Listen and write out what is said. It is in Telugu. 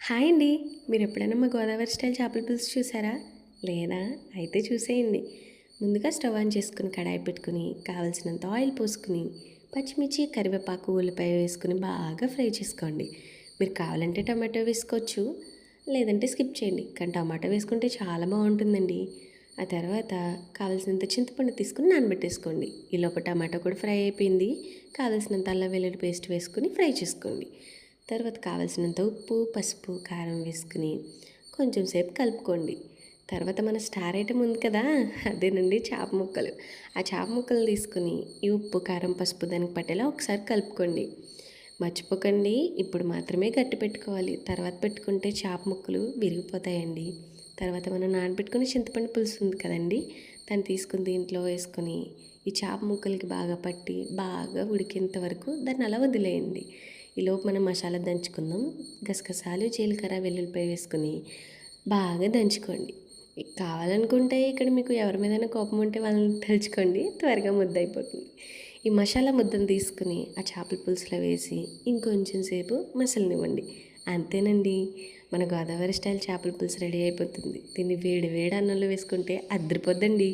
హాయ్ అండి. మీరు ఎప్పుడైనా మా గోదావరి స్టైల్ చేపల పులుసు చూసారా? లేదా? అయితే చూసేయండి. ముందుగా స్టవ్ ఆన్ చేసుకుని కడాయి పెట్టుకుని కావలసినంత ఆయిల్ పోసుకుని పచ్చిమిర్చి, కరివేపాకు, ఉల్లిపాయ వేసుకుని బాగా ఫ్రై చేసుకోండి. మీరు కావాలంటే టమాటో వేసుకోవచ్చు, లేదంటే స్కిప్ చేయండి. కానీ టమాటో వేసుకుంటే చాలా బాగుంటుందండి. ఆ తర్వాత కావలసినంత చింతపండు తీసుకుని నానబెట్టేసుకోండి. ఈలోపు టమాటో కూడా ఫ్రై అయిపోయింది. కావలసినంత అల్లం వెల్లుల్లి పేస్ట్ వేసుకుని ఫ్రై చేసుకోండి. తర్వాత కావాల్సినంత ఉప్పు, పసుపు, కారం వేసుకుని కొంచెం సేపు కలుపుకోండి. తర్వాత మన స్టార్ ఐటమ్ ఉంది కదా, అదేనండి చేప ముక్కలు. ఆ చేప ముక్కలు తీసుకుని ఈ ఉప్పు, కారం, పసుపు దానికి పట్టేలా ఒకసారి కలుపుకోండి. మర్చిపోకండి, ఇప్పుడు మాత్రమే గట్టి పెట్టుకోవాలి. తర్వాత పెట్టుకుంటే చేప ముక్కలు విరిగిపోతాయండి. తర్వాత మనం నానబెట్టుకుని చింతపండు పులుసు ఉంది కదండి, దాన్ని తీసుకుని దీంట్లో వేసుకొని ఈ చేప ముక్కలకి బాగా పట్టి బాగా ఉడికేంత వరకు దాన్ని అలా వదిలేయండి. ఈలోపు మనం మసాలా దంచుకుందాం. గసగసాలు, జీలకర్ర, వెల్లుల్లిపాయ వేసుకుని బాగా దంచుకోండి. కావాలనుకుంటే ఇక్కడ మీకు ఎవరి మీదైనా కోపం ఉంటే వాళ్ళని తలుచుకోండి, త్వరగా ముద్ద అయిపోతుంది. ఈ మసాలా ముద్దను తీసుకుని ఆ చేపల పులుసులో వేసి ఇంకొంచెం సేపు మసలనివ్వండి. అంతేనండి, మన గోదావరి స్టైల్ చేపల పులుసు రెడీ అయిపోతుంది. దీన్ని వేడి వేడి అన్నంలో వేసుకుంటే అద్దరిపోద్దండి.